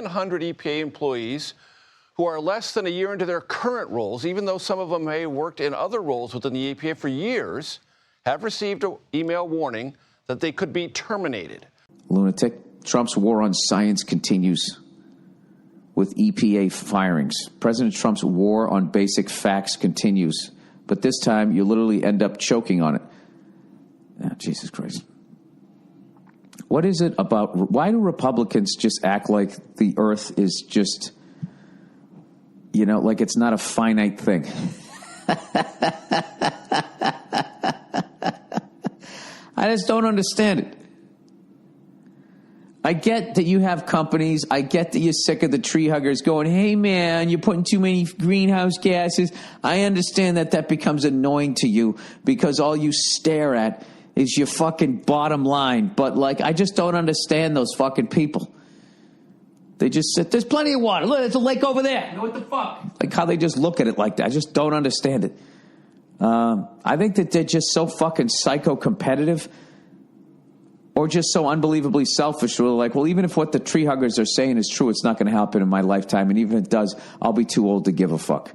100 EPA employees who are less than a year into their current roles, even though some of them may have worked in other roles within the EPA for years, have received an email warning that they could be terminated. Lunatic. Trump's war on science continues with EPA firings. President Trump's war on basic facts continues, but this time you literally end up choking on it. Oh, Jesus Christ. What is it about? Why do Republicans just act like the earth is just, you know, like it's not a finite thing? I just don't understand it. I get that you have companies. I get that you're sick of the tree huggers going, hey, man, you're putting too many greenhouse gases. I understand that that becomes annoying to you because all you stare at is your fucking bottom line. But, like, I just don't understand those fucking people. They just sit, there's plenty of water. Look, there's a lake over there. You know, what the fuck? Like how they just look at it like that. I just don't understand it. I think that they're just so fucking psycho-competitive or just so unbelievably selfish. We're like, well, even if what the tree huggers are saying is true, it's not going to happen in my lifetime. And even if it does, I'll be too old to give a fuck.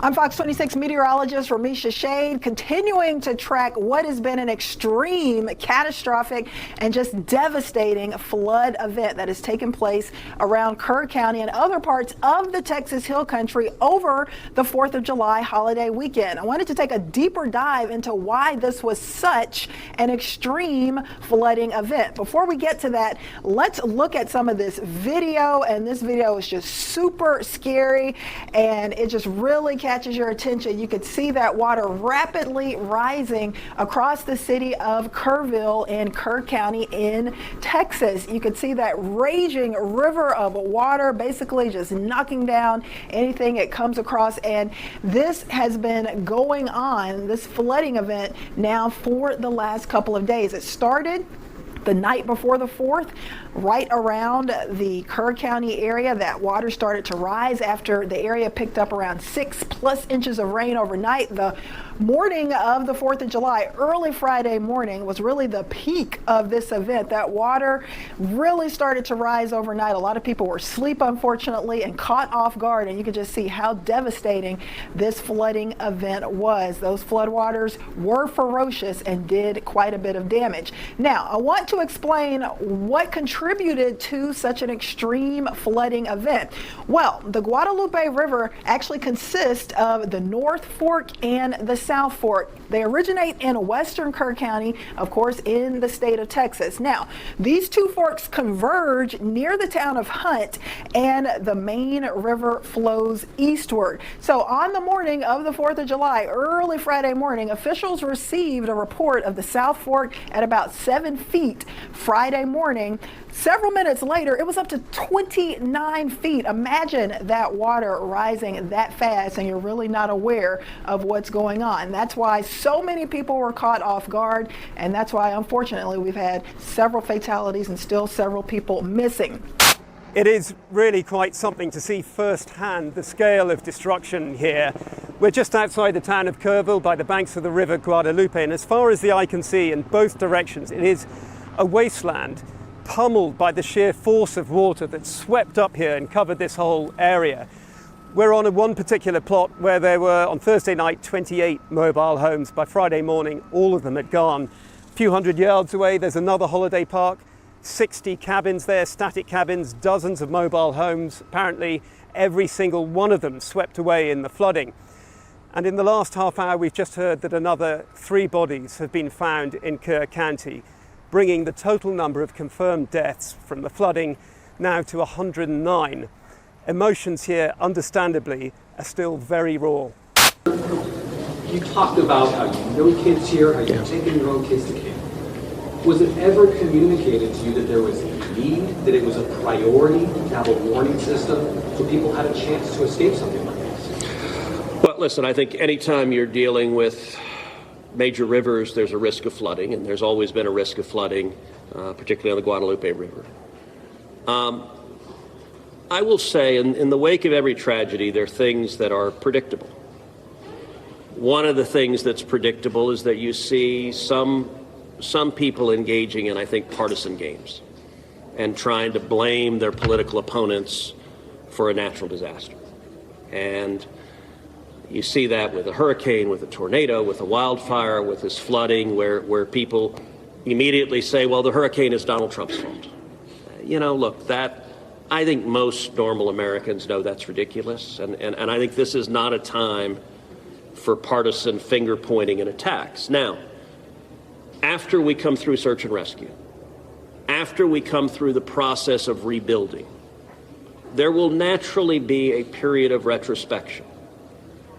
I'm Fox 26 meteorologist Ramisha Shade, continuing to track what has been an extreme, catastrophic, and just devastating flood event that has taken place around Kerr County and other parts of the Texas Hill Country over the 4th of July holiday weekend. I wanted to take a deeper dive into why this was such an extreme flooding event. Before we get to that, let's look at some of this video, and this video is just super scary, and it just really catches your attention. You could see that water rapidly rising across the city of Kerrville in Kerr County in Texas. You could see that raging river of water basically just knocking down anything it comes across. And this has been going on, this flooding event, now for the last couple of days. It started the night before the 4th, right around the Kerr County area. That water started to rise after the area picked up around 6+ inches of rain overnight. The morning of the 4th of July, early Friday morning, was really the peak of this event. That water really started to rise overnight. A lot of people were asleep, unfortunately, and caught off guard, and you could just see how devastating this flooding event was. Those floodwaters were ferocious and did quite a bit of damage. Now, I want to explain what contributed to such an extreme flooding event. Well, the Guadalupe River actually consists of the North Fork and the South Fork. They originate in western Kerr County, of course, in the state of Texas. Now, these two forks converge near the town of Hunt, and the main river flows eastward. So on the morning of the 4th of July, early Friday morning, officials received a report of the South Fork at about 7 feet Friday morning. Several minutes later, it was up to 29 feet. Imagine that water rising that fast and you're really not aware of what's going on. That's why so many people were caught off guard, and that's why, unfortunately, we've had several fatalities and still several people missing. It is really quite something to see firsthand the scale of destruction here. We're just outside the town of Kerrville by the banks of the River Guadalupe, and as far as the eye can see in both directions, it is a wasteland pummeled by the sheer force of water that swept up here and covered this whole area. We're on one particular plot where there were, on Thursday night, 28 mobile homes. By Friday morning, all of them had gone. A few hundred yards away, there's another holiday park, 60 cabins there, static cabins, dozens of mobile homes. Apparently, every single one of them swept away in the flooding. And in the last half hour, we've just heard that another 3 bodies have been found in Kerr County, bringing the total number of confirmed deaths from the flooding now to 109. Emotions here, understandably, are still very raw. You talked about how you know kids here, how you've taken your own kids to camp. Was it ever communicated to you that there was a need, that it was a priority to have a warning system so people had a chance to escape something like this? Well, listen, I think anytime you're dealing with major rivers, there's a risk of flooding, and there's always been a risk of flooding, particularly on the Guadalupe River. I will say, in the wake of every tragedy, there are things that are predictable. One of the things that's predictable is that you see some people engaging in, I think, partisan games. and trying to blame their political opponents for a natural disaster. And you see that with a hurricane, with a tornado, with a wildfire, with this flooding, where people immediately say, well, the hurricane is Donald Trump's fault. You know, look, that, I think most normal Americans know that's ridiculous. And I think this is not a time for partisan finger pointing and attacks. Now, after we come through search and rescue, after we come through the process of rebuilding, there will naturally be a period of retrospection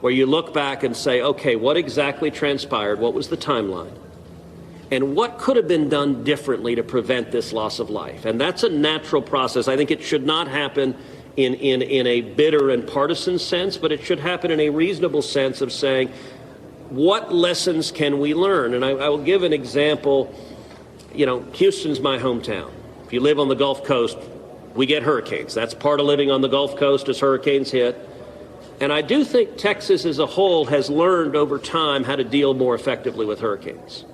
where you look back and say, okay, what exactly transpired? What was the timeline? And what could have been done differently to prevent this loss of life? And that's a natural process. I think it should not happen in a bitter and partisan sense, but it should happen in a reasonable sense of saying, what lessons can we learn? And I will give an example. You know, Houston's my hometown. If you live on the Gulf Coast, we get hurricanes. That's part of living on the Gulf Coast as hurricanes hit. And I do think Texas as a whole has learned over time how to deal more effectively with hurricanes.